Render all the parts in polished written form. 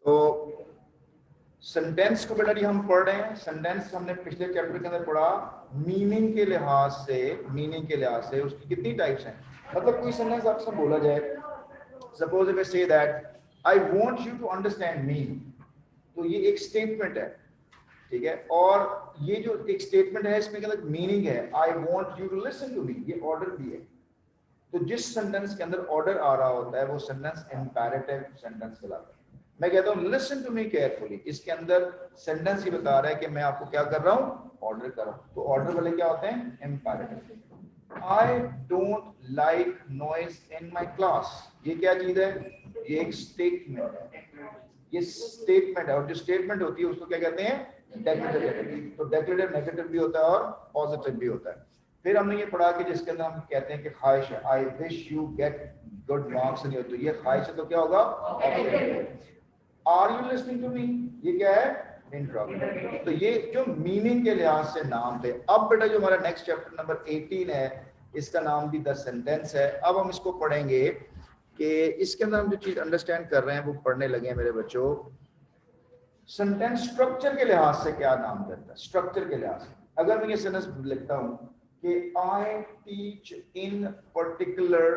तो सेंटेंस को बेटा जी हम पढ़ रहे हैं। सेंटेंस हमने पिछले चैप्टर के अंदर पढ़ा मीनिंग के लिहाज से। मीनिंग के लिहाज से उसकी कितनी टाइप्स हैं। मतलब कोई सेंटेंस आपसे बोला जाए, suppose if I say that I want you to understand me, तो ये एक स्टेटमेंट है, ठीक है। और ये जो एक स्टेटमेंट है इसमें क्या मीनिंग है, I want you to listen to me, ये ऑर्डर भी है। तो जिस सेंटेंस के अंदर ऑर्डर आ रहा होता है वो सेंटेंस इंपैरेटिव सेंटेंस कहलाता है। मैं कहता हूं लिसन टू मी केयरफुली, इसके अंदर सेंटेंस ही बता रहा है कि मैं आपको क्या कर रहा हूं, ऑर्डर कर रहा हूं। तो ऑर्डर वाले क्या होते हैं, imperative. I don't like noise in my class, ये क्या चीज है, ये एक स्टेटमेंट है। ये स्टेटमेंट है और जो स्टेटमेंट होती है उसको क्या कहते हैं, डेक्लेरेटिव। तो डेक्लेरेटिव नेगेटिव भी होता है और पॉजिटिव भी होता है। फिर हमने ये पढ़ा कि जिसके अंदर हम कहते हैं कि ख्वाहिश है, I wish you get good marks नहीं हो, तो ये ख्वाहिश है तो क्या होगा, are you listening to me, ये क्या है, इंट्रोगेटिव। तो ये जो मीनिंग के लिहाज से नाम थे। अब बेटा जो हमारा नेक्स्ट चैप्टर नंबर 18 है, इसका नाम भी द सेंटेंस है। अब हम इसको पढ़ेंगे कि इसके अंदर हम जो चीज अंडरस्टैंड कर रहे हैं वो पढ़ने लगे हैं मेरे बच्चों। सेंटेंस स्ट्रक्चर के लिहाज से क्या नाम देता है, स्ट्रक्चर के लिहाज से। अगर मैं ये सेंटेंस लिखता हूं कि I teach in particular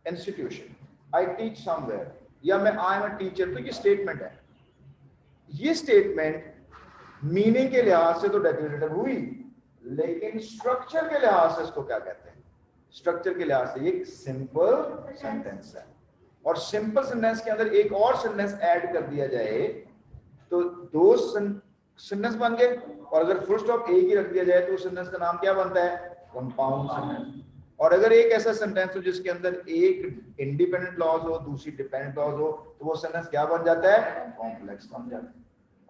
institution, I teach somewhere, या मैं आई एम अ टीचर, तो ये स्टेटमेंट है। ये स्टेटमेंट मीनिंग के लिहाज से तो डेक्लेरेटिव हुई, लेकिन स्ट्रक्चर के लिहाज से इसको क्या कहते हैं, स्ट्रक्चर के लिहाज से ये सिंपल सेंटेंस है। और सिंपल सेंटेंस के अंदर एक और सेंटेंस ऐड कर दिया जाए तो दो सेंटेंस बन गए। और अगर फुल स्टॉप एक ही रख दिया जाए तो उस सेंटेंस का नाम क्या बनता है, कंपाउंड सेंटेंस। और अगर एक ऐसा सेंटेंस हो जिसके अंदर एक इंडिपेंडेंट क्लॉज हो, दूसरी डिपेंडेंट क्लॉज हो, तो वो सेंटेंस क्या बन जाता है, कॉम्प्लेक्स बन जाता है।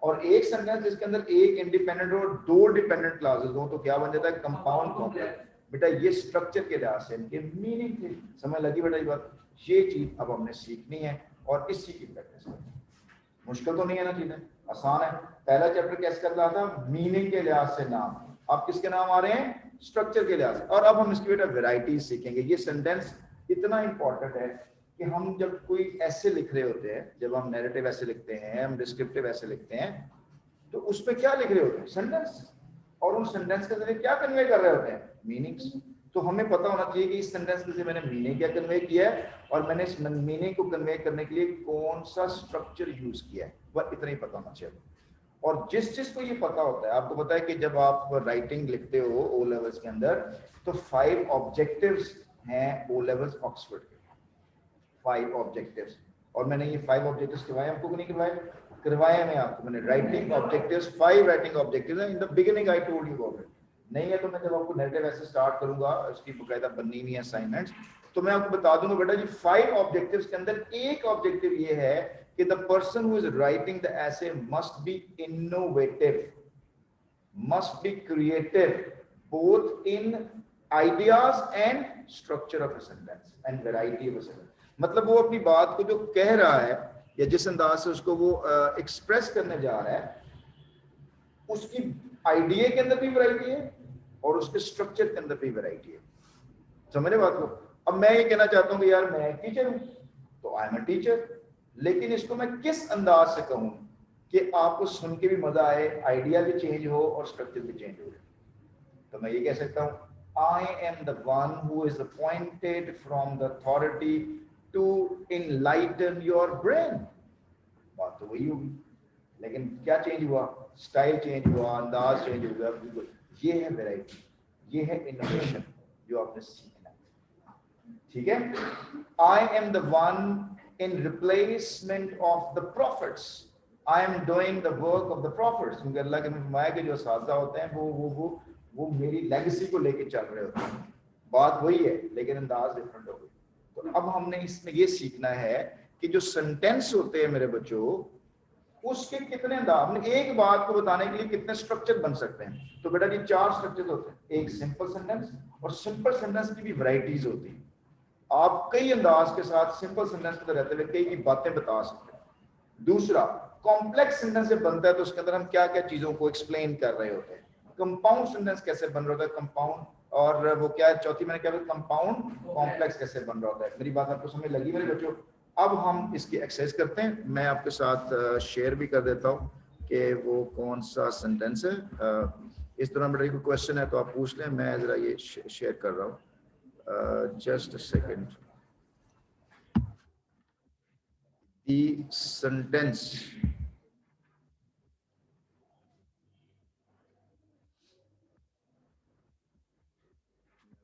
और एक सेंटेंस जिसके अंदर एक इंडिपेंडेंट और दो डिपेंडेंट क्लॉजेस हो तो क्या बन जाता है, कंपाउंड कॉम्प्लेक्स। बेटा ये स्ट्रक्चर के लिहाज से इनके मीनिंग थे। समझ लगी बेटा ये बात, ये चीज अब हमने सीखनी है और इसी की प्रैक्टिस करनी है। मुश्किल तो नहीं है ना, चीजें आसान है। पहला चैप्टर कैसे कर रहा था, मीनिंग के लिहाज से नाम, अब किसके नाम आ रहे हैं, स्ट्रक्चर के लिहाज से। और अब हम इसकी बेटा वेराइटीज सीखेंगे। ये सेंटेंस इतना इंपॉर्टेंट है कि हम जब कोई ऐसे लिख रहे होते हैं, जब हम नैरेटिव ऐसे लिखते हैं, हम डिस्क्रिप्टिव ऐसे लिखते हैं, तो उस पर क्या लिख रहे होते हैं, सेंटेंस। और उन सेंटेंस के जरिए क्या कन्वे कर रहे होते हैं, मीनिंग्स। तो हमें पता होना चाहिए कि इस सेंटेंस के जरिए मैंने मीनिंग क्या कन्वे किया है और मैंने इस मीनिंग को कन्वे करने के लिए कौन सा स्ट्रक्चर यूज किया है, वह इतना ही पता होना चाहिए। और जिस चीज को ये पता होता है, आपको पता है कि जब आप राइटिंग लिखते हो ओ लेवल्स के अंदर, तो 5 ऑब्जेक्टिव्स हैं ओ लेवल्स ऑक्सफोर्ड के, 5 ऑब्जेक्टिव्स। और मैंने ये 5 ऑब्जेक्टिव्स करवाए आपको कि नहीं करवाए, करवाए मैं आपको। मैंने writing objectives, 5 writing objectives in the beginning I told you about it. नहीं है तो मैं जब आपको नैरेटिव ऐसे स्टार्ट करूंगा, उसकी बकायदा बननी हुई है असाइनमेंट्स, तो मैं आपको बता दूंगा बेटा जी 5 ऑब्जेक्टिव्स के अंदर एक ऑब्जेक्टिव ये है कि the person who is writing the essay must be innovative, must be creative both in ideas and structure of a sentence and variety of a sentence। मतलब वो अपनी बात को जो कह रहा है या जिस अंदाज से उसको वो एक्सप्रेस करने जा रहा है, उसकी आइडिया के अंदर भी वैरायटी है और उसके स्ट्रक्चर के अंदर भी वैरायटी है। समझ बात को। अब मैं ये कहना चाहता हूँ कि यार मैं टीचर हूँ, तो आई एम अ टीचर, लेकिन इसको मैं किस अंदाज से कहूँ कि आपको सुन के भी मजा आए, आइडिया भी चेंज हो और स्ट्रक्चर भी चेंज हो। तो मैं ये कह सकता हूँ, I am the one who is appointed from the authority to enlighten your brain। बात तो वही होगी, लेकिन क्या चेंज हुआ, स्टाइल चेंज हुआ, अंदाज चेंज हुआ। बिल्कुल ये है वैरायटी, ये है इनोवेशन जो आपने सीखना है, ठीक है। I am the one in replacement of the prophets। I am doing the work of the prophets। क्योंकि अल्लाह के में फरमाया कि जो साजा होते हैं वो मेरी लेगेसी को लेके चल रहे होते हैं। बात वही है लेकिन अंदाज डिफरेंट हो गई। तो अब हमने इसमें ये सीखना है कि जो सेंटेंस होते हैं मेरे बच्चों, उसके कितने अंदाज, हमने एक बात को बताने के लिए कितने स्ट्रक्चर बन सकते हैं। तो बेटा जी 4 स्ट्रक्चर होते हैं, एक सिंपल सेंटेंस, और सिंपल सेंटेंस की भी वैरायटीज होती है। आप कई अंदाज के साथ सिंपल सेंटेंस के रहते हुए कई बातें बता सकते हैं। दूसरा, कॉम्प्लेक्स सेंटेंस से बनता है तो उसके अंदर हम क्या क्या चीजों को एक्सप्लेन कर रहे होते हैं। कंपाउंड सेंटेंस कैसे बन रहा होता है, कंपाउंड, और वो क्या है, चौथी मैंने क्या, कंपाउंड कॉम्प्लेक्स कैसे बन रहा होता है। मेरी बात आपको समझ लगी मेरे बच्चों। अब हम इसकी एक्सरसाइज करते हैं। मैं आपके साथ शेयर भी कर देता हूँ कि वो कौन सा सेंटेंस है। इस तरह मेरा कोई क्वेश्चन है तो आप पूछ लें, मैं ज़रा ये शेयर कर रहा हूँ। Just a second. The sentence,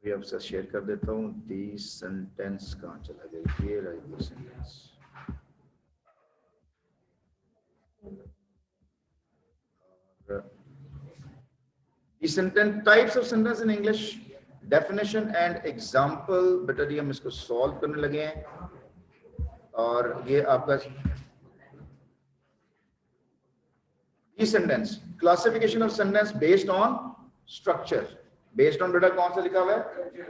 ये आपसे शेयर कर देता हूँ। दी सेंटेंस कहाँ चला गया? ये रही sentence. The sentence types of sentence in English, definition and example। बेटा जी हम इसको सॉल्व करने लगे हैं और ये आपका the sentence classification of sentence based on structure। based on बेटा कौन सा लिखा हुआ है?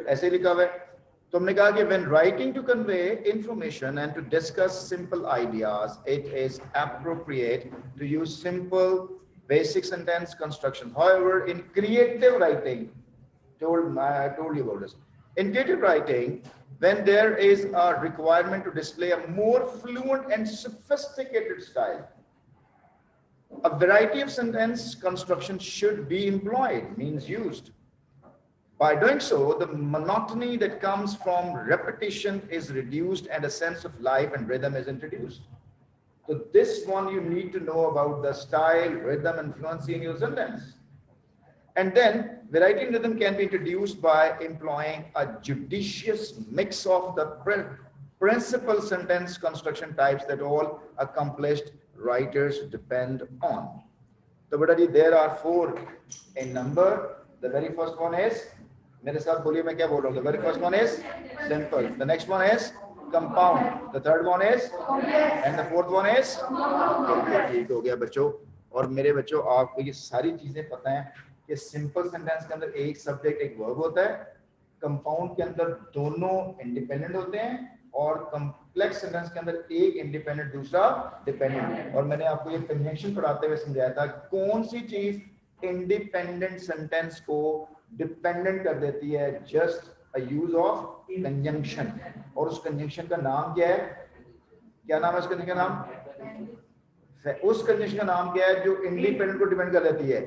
ऐसे लिखा हुआ है। तो हमने कहा कि when writing to convey information and to discuss simple ideas, it is appropriate to use simple basic sentence construction. However, in creative writing, I told you about this. In creative writing, when there is a requirement to display a more fluent and sophisticated style, a variety of sentence construction should be employed, means used. By doing so, the monotony that comes from repetition is reduced and a sense of life and rhythm is introduced. So this one you need to know about the style, rhythm, and fluency in your sentence. And then variety and rhythm can be introduced by employing a judicious mix of the principal sentence construction types that all accomplished writers depend on. So, there are 4 in number. The very first one is, मेरे साथ बोलिए मैं क्या बोल रहा हूँ? The very first one is simple. The next one is compound. The third one is and the fourth one is ठीक हो गया बच्चों। और मेरे बच्चों आपको ये सारी चीजें पता हैं कि सिंपल सेंटेंस के अंदर एक सब्जेक्ट एक वर्ब होता है, कंपाउंड के अंदर दोनों इंडिपेंडेंट होते हैं और कॉम्प्लेक्स सेंटेंस के अंदर एक इंडिपेंडेंट दूसरा डिपेंडेंट। और मैंने आपको ये कंजंक्शन पढ़ाते हुए समझाया था कौन सी चीज इंडिपेंडेंट सेंटेंस को डिपेंडेंट कर देती है, just a use of conjunction. और उस कंजंक्शन का नाम क्या है? क्या नाम है उस कंजंक्शन का नाम? उस कंजंक्शन का नाम क्या है जो इंडिपेंडेंट को डिपेंड कर देती है?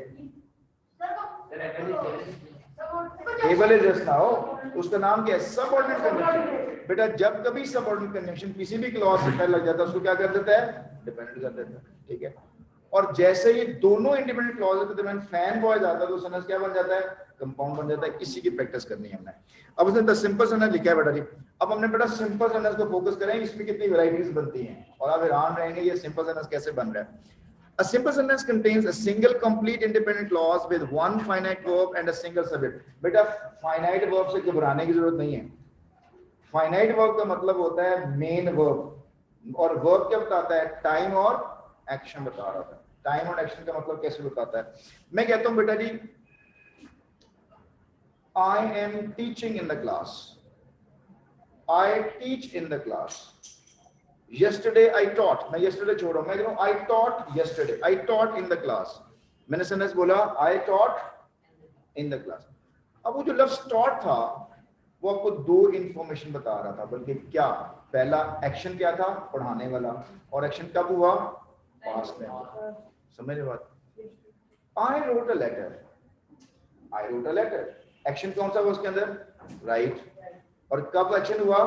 एबल इज जस्ट नाउ, उसका नाम क्या है? Subordinate conjunction. बेटा जब कभी सबऑर्डिनेट कंजंक्शन किसी भी क्लॉज से पहले लग जाता है उसको क्या कर देता है? डिपेंडेंट कर देता है। ठीक है। और जैसे ये दोनों इंडिपेंडेंट क्लॉज के दरमियान फैन बॉय जाता है तो सेंटेंस क्या बन जाता है? कंपाउंड बन जाता है। इसी की प्रैक्टिस करनी है हमने। अब उसने द सिंपल सेंटेंस लिखा है बेटा जी। अब हमने बेटा सिंपल सेंटेंस को फोकस करें, इसमें कितनी वैरायटीज बनती हैं और आप हैरान रहेंगे ये सिंपल सेंटेंस कैसे बन रहा है। A simple sentence contains a single complete independent clause with one finite verb and a single subject। बेटा finite verb से घबराने की जरूरत नहीं है। finite verb का मतलब होता है main verb और verb क्या बताता है? टाइम और एक्शन बता रहा था। टाइम और एक्शन का मतलब कैसे बताता है? मैं कहता हूं बेटा जी I am teaching in the class, I teach in the class, yesterday I taught। मैं yesterday छोड़ रहा हूं, मैं कह रहा हूं I taught yesterday, I taught in the class। मैंने सेंटेंस बोला I taught in the class। अब वो जो लफ्ज taught था वो आपको 2 इंफॉर्मेशन बता रहा था, बल्कि क्या, पहला एक्शन क्या था? पढ़ाने वाला। और एक्शन कब हुआ? पास्ट में। समझ रहे बात? I wrote a letter, I wrote a letter। Action कौन सा हुआ उसके अंदर? राइट। और कब एक्शन हुआ?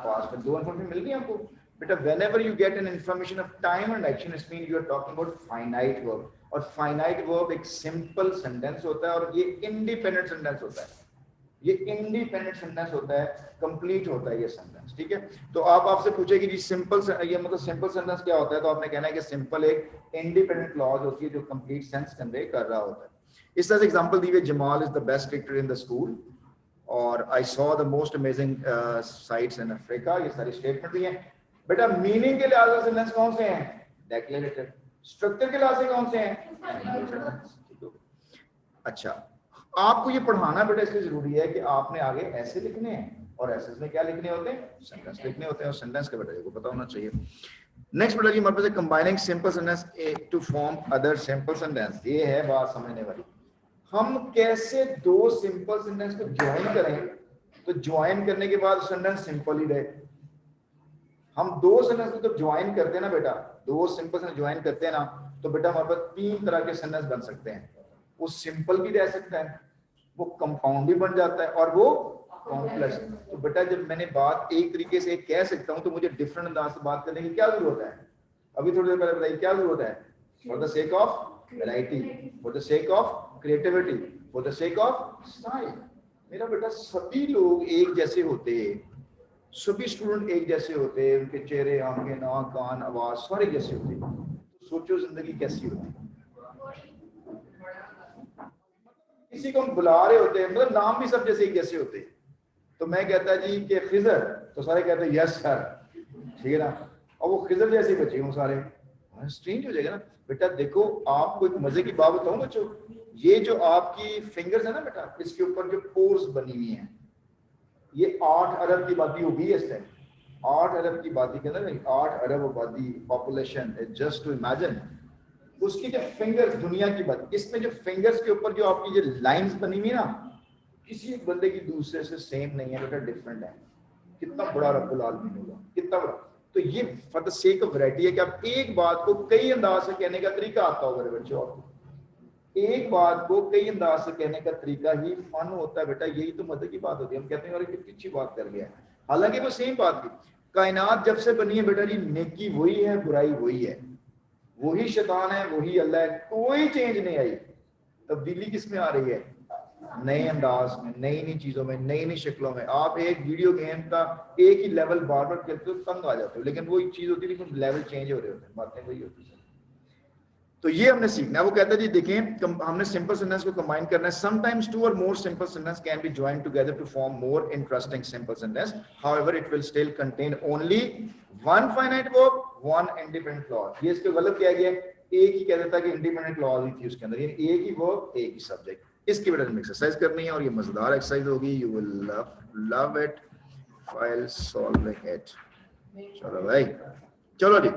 पास्ट में। 2 इंफॉर्मेशन मिल गई आपको। बेटा whenever you get an information of time and action, it means you are talking about finite verb। और finite verb एक simple sentence होता है और ये independent sentence होता है। ये इंडिपेंडेंट सेंटेंस होता है, कंप्लीट होता है ये सेंटेंस। ठीक है। तो आप आपसे पूछेगी जी सिंपल, ये मतलब सिंपल सेंटेंस क्या होता है? तो आपने कहना है कि सिंपल एक इंडिपेंडेंट क्लॉज होती है जो कंप्लीट सेंस कन्वे कर रहा होता है। इस तरह से एग्जांपल दी हुई, Jamal is the best cricketer in the school और I saw the most amazing sights in Africa. ये सारी स्टेटमेंट दी है। बेटा मीनिंग के लिहाज से सेंटेंस कौन से हैं? डेक्लेरेटिव। स्ट्रक्चर के लिहाज से कौन से हैं? अच्छा, आपको ये पढ़ाना बेटा इसलिए जरूरी है कि आपने आगे ऐसे लिखने हैं और ऐसे में क्या लिखने होते हैं? सेंटेंस लिखने होते हैं और सेंटेंस का बेटा को पता होना चाहिए। नेक्स्ट बेटा जी हमारे पास combining simple sentence to form other simple sentence. ये है बात समझने वाली। हम कैसे 2 सिंपल सेंटेंस को ज्वाइन करें तो ज्वाइन करने के बाद सेंटेंस सिंपल ही रहे। हम दो सेंटेंस को जब ज्वाइन करते हैं ना बेटा, दो सिंपल सेंटेंस ज्वाइन करते हैं ना, तो बेटा हमारे पास तीन तरह के सेंटेंस बन सकते हैं। वो सिंपल भी रह सकता है, वो कंपाउंड भी बन जाता है, और वो कॉम्प्लेक्स। तो बेटा जब मैंने बात एक तरीके से कह सकता हूँ तो मुझे डिफरेंट अंदाज से बात करने की क्या जरूरत है? अभी थोड़ी देर पहले बताइए क्या जरूरत है? For the sake of variety, for the sake of creativity, for the sake of style. मेरा बेटा सभी लोग एक जैसे होते, सभी स्टूडेंट एक जैसे होते, उनके चेहरे, आंखें, नाक, कान, आवाज सारे जैसे होते, तो सोचो जिंदगी कैसी होती। किसी को हम बुला रहे होते हैं, मतलब नाम भी सब जैसे एक जैसे होते, तो मैं कहता जी कि खिजर, तो सारे कहते हैं यस सर, ठीक है ना, और वो खिजर जैसे बचे हूँ सारे, स्ट्रेंज हो जाएगा ना। बेटा देखो आपको एक मजे की बात बताऊं बच्चों, ये जो आपकी फिंगर्स है ना बेटा, इसके ऊपर जो पोर्स बनी हुई हैं, ये 8 अरब की आबादी होगी इस टाइम, 8 अरब की आबादी के अंदर 8 अरब आबादी पॉपुलेशन, जस्ट टू इमेजिन उसकी जो फिंगर्स, दुनिया की बात, इसमें जो फिंगर्स के ऊपर जो आपकी जो लाइंस बनी हुई ना, किसी एक बंदे की दूसरे से सेम नहीं है बेटा, डिफरेंट है। कितना बड़ा रब्बुल आलमीन होगा, कितना बड़ा। तो ये for the sake of variety है कि आप एक बात को कई अंदाज से कहने का तरीका आता होगा बच्चों आपको, एक बात को कई अंदाज से कहने का तरीका ही फन होता है बेटा, यही तो मजे की बात होती है। हम कहते हैं अरे कितनी अच्छी बात कर गया है, हालांकि वो सेम बात की। कायनात जब से बनी है बेटा जी, नेकी वही है, बुराई वही है, वही शैतान है, वही अल्लाह है, कोई चेंज नहीं आई। तब्दीली किस में आ रही है? नए अंदाज में, नई नई चीजों में, नई नई शक्लों में। आप एक वीडियो गेम का एक ही लेवल बार बार खेलते हो तंग आ जाते हो, लेकिन वो एक चीज होती है, लेकिन लेवल चेंज हो रहे होते हैं, बातें वही होती है। तो ये हमने सीखना है। वो कहता है जी देखें, हमने सिंपल सेंटेंस को कंबाइन करना है। Sometimes two or more simple sentence can be joined together to form more interesting simple sentence, however it will still contain only one finite verb, one independent clause. ये इसके गलत किया गया, एक ही कह देता कि इंडिपेंडेंट क्लॉज ही थी उसके अंदर, यानी एक ही वर्ब एक ही सब्जेक्ट। इसकी वजह से एक्सरसाइज करनी है और ये मजेदार एक्सरसाइज होगी, you will love it while solving it. चलो भाई, चलो जी।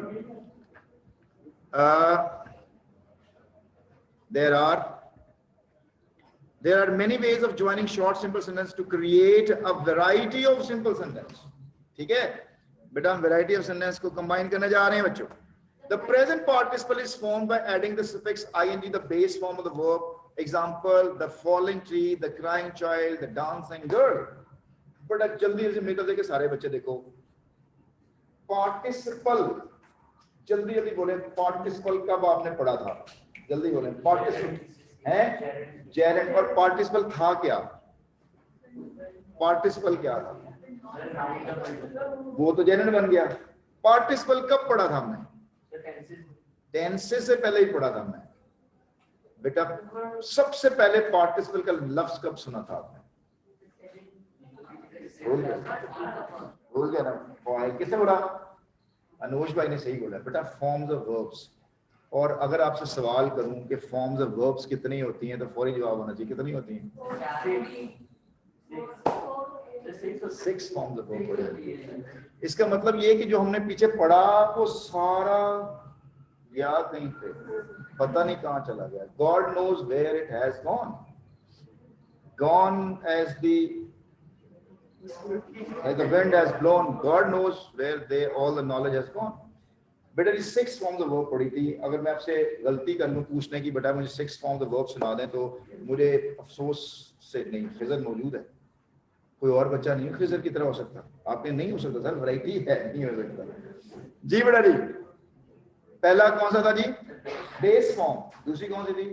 There are many ways of joining short simple sentence to create a variety of simple sentence. ठीक है बेटा, हम variety of sentence को combine करने जा रहे हैं बच्चों। The present participle is formed by adding the suffix ing, the base form of the verb. Example: the falling tree, the crying child, the dancing girl. बड़ा जल्दी से मेरे देखे सारे बच्चे देखो, participle जल्दी जल्दी बोले, participle कब आपने पढ़ा था? जल्दी बोले, पार्टिसिपल है जेरेंट, और पार्टिसिपल था क्या? पार्टिसिपल क्या था? वो तो जेरेंट बन गया। पार्टिसिपल कब पढ़ा था हमने? टेंसेस से पहले ही पढ़ा था हमने बेटा। सबसे पहले पार्टिसिपल का लफ्ज कब सुना था आपने? भूल गया ना? किसने बोला? अनुज भाई ने सही बोला बेटा, फॉर्म्स ऑफ वर्ब्स। और अगर आपसे सवाल करूं कि फॉर्म्स ऑफ वर्ब्स कितनी होती हैं, तो फौरी जवाब होना चाहिए, कितनी होती हैं? 6 फॉर्म्स ऑफ वर्ब। इसका मतलब ये कि जो हमने पीछे पढ़ा वो सारा गया कहीं पे, पता नहीं कहां चला गया। God knows where it has gone as the wind has blown, God knows where all the knowledge has gone. बेटा जी 6 फॉर्म्स ऑफ वर्ब पढ़ी थी। अगर मैं आपसे गलती कर लूं पूछने की, बेटा मुझे 6 फॉर्म्स ऑफ वर्ब सुना दें, तो मुझे अफसोस से नहीं, खिजर मौजूद है, कोई और बच्चा नहीं है खिजर की तरह हो सकता। आपने नहीं हो सकता सर, वैरायटी है, नहीं हो सकता जी। बेटा जी पहला कौन सा था जी? Base form. दूसरी कौन सी थी?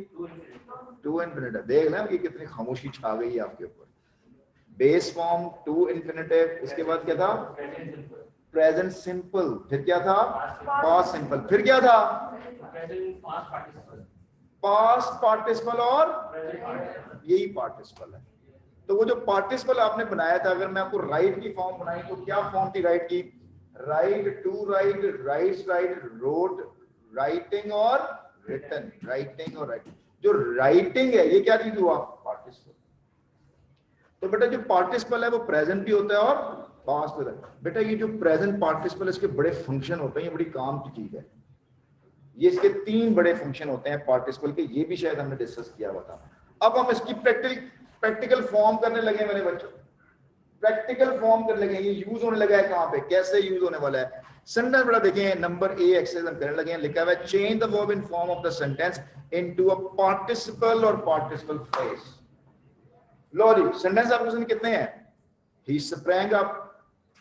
To infinitive. देख लें कि कितनी खामोशी छा गई है आपके ऊपर। बेस फॉर्म, टू इन्फिनिटिव, इसके बाद क्या था? प्रेजेंट सिंपल, फिर क्या था? पास्ट सिंपल, फिर क्या था? पास्ट पार्टिसिपल, और यही पार्टिसिपल है। तो वो जो पार्टिसिपल आपने बनाया था, अगर मैं आपको राइट की फॉर्म बनाई तो क्या फॉर्म थी राइट की? Write, to write, writes write, wrote, writing और रिटन। राइटिंग और राइटिंग, जो राइटिंग है ये क्या चीज हुआ? पार्टिसिपल। तो बेटा जो पार्टिसिपल है वो प्रेजेंट भी होता है और पास्ट होता है। बेटा ये जो प्रेजेंट पार्टिसिपल, इसके बड़े फंक्शन होते हैं, ये बड़ी काम की चीज है। ये इसके 3 बड़े फंक्शन होते हैं पार्टिसिपल के, ये भी शायद हमने डिस्कस किया हुआ था। अब हम इसकी प्रैक्टिकल फॉर्म करने लगे मेरे बच्चों। प्रैक्टिकल फॉर्म कर लगे, ये यूज होने लगा है कहां पे, कैसे यूज होने वाला है। सेंटेंस बड़ा देखें, नंबर ए एक्सरसाइज हम करने लगे हैं, लिखा हुआ है change the verb in form of the sentence into a participle और पार्टिसिपल फ्रेज। लो जी, सेंटेंस आपके सामने कितने हैं? ही स्प्रैंग अप,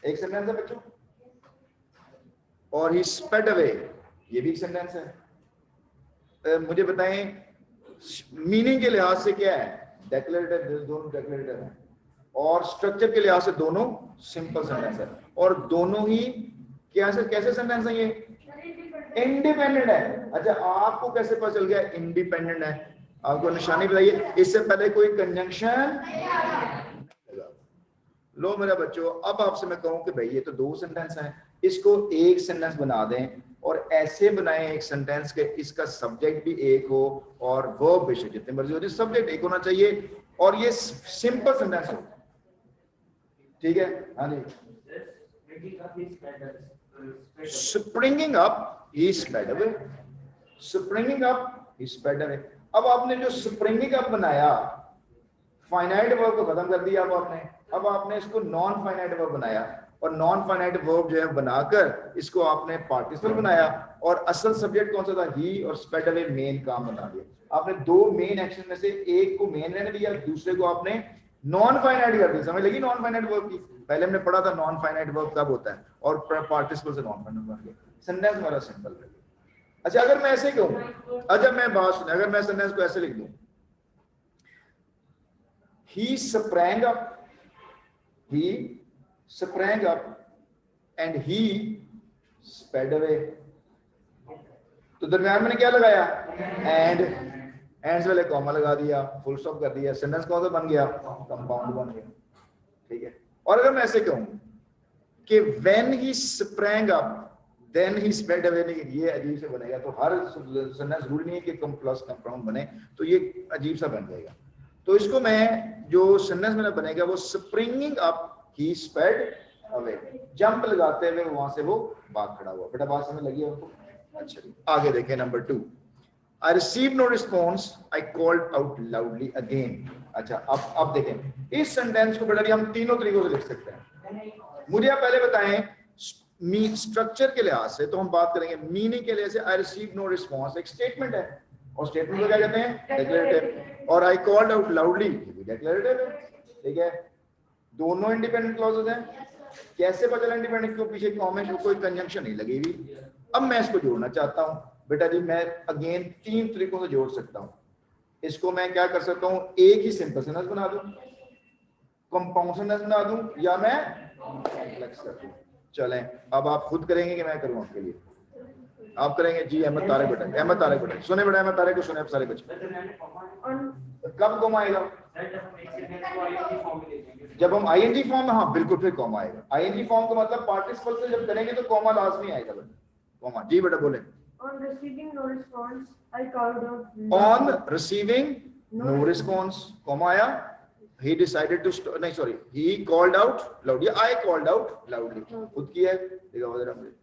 एक सेंटेंस है बच्चों, और ही स्पेड अवे, ये भी एक सेंटेंस है। मुझे बताएं मीनिंग के लिहाज से क्या है? डेक्लरेटिव, दोनों डेक्लरेटिव हैं, और स्ट्रक्चर के लिहाज से दोनों सिंपल सेंटेंस है, और दोनों ही क्या से कैसे सेंटेंस है? ये इंडिपेंडेंट है। अच्छा, आपको कैसे पता चल गया इंडिपेंडेंट है? आपको निशानी बताइए, इससे पहले कोई कंजंक्शन। लो मेरा बच्चों, अब आपसे मैं कहूं कि भाई ये तो दो सेंटेंस हैं, इसको एक सेंटेंस बना दें, और ऐसे बनाएं एक सेंटेंस के इसका सब्जेक्ट भी एक हो और वर्ब बेशक जितने मर्जी हो, सब्जेक्ट एक होना चाहिए, और ये सिंपल सेंटेंस हो। ठीक है, हाँ जी। स्प्रिंगिंग अप ही स्पेड अवे, स्प्रिंगिंग अप ही स्पेड अवे। अब आपने जो स्प्रिंगिंग अप बनाया, फाइनाइट वर्ब को खत्म कर दिया अब आपने इसको नॉन फाइनाइट वर्ब बनाया, और नॉन फाइनाइट वर्ब जो है बनाकर इसको आपने पार्टिसिपल बनाया, और असल सब्जेक्ट कौन सा था? ही, और स्पेड अवे मेन काम बना दिया। आपने दो मेन एक्शन में से एक को मेन रहने दिया, दूसरे को आपने नॉन फाइनाइट कर दिया। समझ लगी नॉन फाइनाइट वर्ब की? पहले हमने पढ़ा था नॉन फाइनाइट वर्ब कब होता है, और पार्टिसिपल से नॉन फाइनाइट वर्ब। सेंटेंस हमारा सिंपल है। अच्छा, अगर मैं ऐसे कहूं, अच्छा मैं बात सुने, अगर मैं सेंटेंस को ऐसे लिख दूं, he sprang up, he sprang up and he sped away, तो दरम्यान मैंने क्या लगाया? एंड से पहले कॉमा लगा दिया, फुल स्टॉप कर दिया, सेंटेंस कौन सा बन गया? कंपाउंड बन गया। ठीक है, और अगर मैं ऐसे कहूं कि when he sprang up then he sped away, नहीं, ये अजीब से बनेगा। तो हर सेंटेंस रूल नहीं है कि कम प्लस कंपाउंड बने, तो ये अजीब सा बन जाएगा। तो इसको मैं जो सेंटेंस मेरा बनेगा वो स्प्रिंगिंग अप ही स्पेड अवे, जंप लगाते हुए वहां से वो भाग खड़ा हुआ। बेटा बात समझ लगी आपको? अच्छा, आगे देखें number 2, I received no response, I called out loudly again। अच्छा, अब देखें इस सेंटेंस को बेटा हम तीनों तरीकों से लिख सकते हैं। मुझे आप पहले बताएं स्ट्रक्चर के लिहाज से, तो हम बात करेंगे मीनिंग के लिहाज से। I received no response एक स्टेटमेंट है, और स्टेटमेंट को क्या कहते हैं? डेक्लरेटिव। और I called out loudly ये भी डेक्लरेटिव है। ठीक है, दोनों इंडिपेंडेंट क्लॉजेज हैं। कैसे पता चला इंडिपेंडेंट? क्यों? पीछे कॉमेंट कोई कंजंक्शन नहीं लगी हुई। अब मैं इसको जोड़ना चाहता हूं बेटा जी, मैं अगेन तीन तरीकों से जोड़ सकता हूं। इसको मैं क्या कर सकता हूं? एक ही सिंपल सेंटेंस बना दूं, कंपाउंड सेंटेंस बना दूं, या मैं कॉम्प्लेक्स कर दूं। चलें, अब आप खुद करेंगे कि मैं करूं आपके लिए? आप करेंगे जी। अहमद तारिक बेटा, अहमद तारिक बेटा सुने बेटा, अहमद तारिक को सुने आप सारे बच्चे। कब कॉमा आएगा? जब हम आईएनजी फॉर्म में, हाँ बिल्कुल, फिर कॉमा आएगा। आईएनजी फॉर्म का मतलब पार्टिसिपल से जब करेंगे तो कॉमा लाजमी आएगा बेटा, कॉमा। जी बेटा बोले। On receiving no response, I called out. On receiving no response, comma आया। He decided to नहीं sorry, he called out loudly, I called out loudly। खुद किया है, देखा वजह मुझे।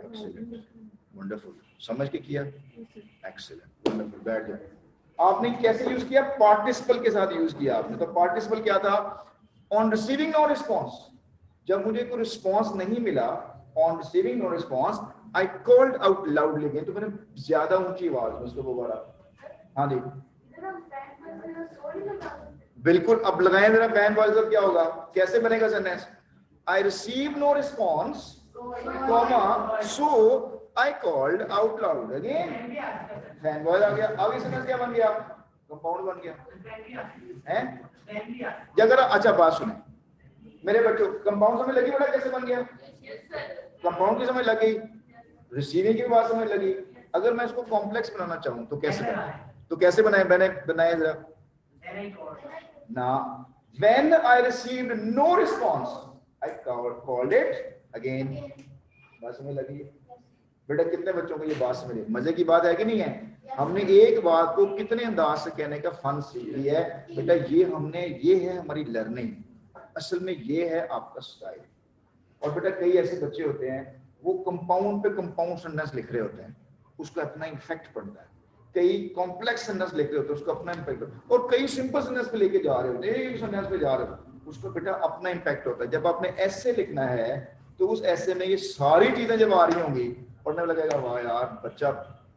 Excellent, wonderful, समझ के किया। Excellent, wonderful, बैठ जाओ। आपने कैसे यूज किया? पार्टिसिपल के साथ यूज किया आपने। तो पार्टिसिपल क्या था? ऑन रिसीविंग नो रिस्पॉन्स, जब मुझे कोई रिस्पॉन्स नहीं मिला, on receiving no response I called out loudly again, तो मैंने ज्यादा ऊंची आवाज में उसको दोबारा। हाँ जी बिल्कुल, अब लगाएं जरा फैन वॉइस। क्या होगा? कैसे बनेगा sentence? I receive no response comma so I called out loud again, fan voice आ गया। अब ये सेंटेंस क्या बन गया? कंपाउंड बन गया हैं? अगर अच्छा बात सुने मेरे बच्चों, कंपाउंड समझ लगी बेटा कैसे बन गया? कंपाउंड की समझ लग गई, रिसीविंग की बात समझ लगी। अगर मैं इसको कॉम्प्लेक्स बनाना चाहूं तो कैसे बनाए? तो कैसे बनाए? मैंने बनाया जरा ना, when I received no response I called it again। बात समझ लगी बेटा? कितने बच्चों को ये बात समझ लगी? मजे की बात है कि नहीं है? हमने एक बात को कितने अंदाज से कहने का फन सीख लिया है बेटा। ये है हमारी लर्निंग, असल में ये है आपका स्टाइल। और बेटा कई ऐसे बच्चे होते हैं वो कंपाउंड पे कंपाउंड सेंटेंस लिख रहे होते हैं, उसका अपना इफेक्ट पड़ता है। कई कॉम्प्लेक्स सेंटेंस लिख रहे होते हैं, उसका अपना इफेक्ट, और कई सिंपल सेंटेंस पे लेके जा रहे होते हैं, एक सेंटेंस पे जा रहे होते हैं, उसको बेटा अपना इम्पैक्ट होता है। जब आपने ऐसे लिखना है तो उस ऐसे में ये सारी चीजें जब आ रही होंगी, पढ़ने में लगेगा वाह यार बच्चा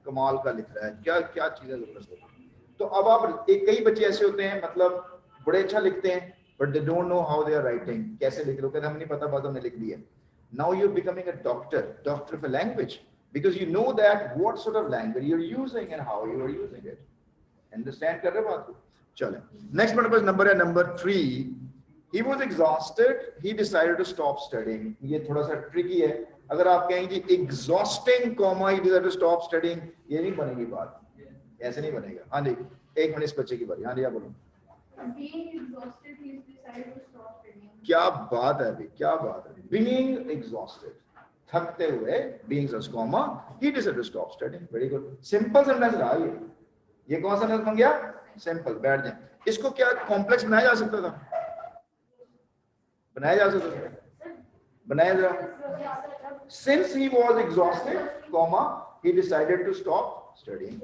कमाल का लिख रहा है, क्या क्या चीजें जबरदस्त है। तो अब आप कई बच्चे ऐसे होते हैं मतलब बड़े अच्छा लिखते हैं but they don't know how they are writing, कैसे लिख रहे हो, हमें नहीं पता, बस हमने लिख दिया। Now you are becoming a doctor of a language because you know that what sort of language you're using and how you are using it. Understand कर रहे हो बात को? चलें, next number है number 3. He was exhausted, he decided to stop studying. ये थोड़ा सा tricky है, अगर आप कहेंगे exhausting comma he decided to stop studying, ये नहीं बनेगी बात, ऐसे नहीं बनेगा। हाँ जी, एक मिनट इस बच्चे की बारी। हाँ जी, आप बोलो। Being exhausted, he decided to stop studying. क्या बात है अभी, क्या बात है। Being exhausted, थकते हुए, being as comma he decided to stop studying. Very good, simple sentence रहा ये कौन सा sentence बन गया? Simple, बैठ जाए। इसको क्या कॉम्प्लेक्स बनाया जा सकता था? बनाया जा सकता था, बनाया जरा। Since he was exhausted, comma he decided to stop studying.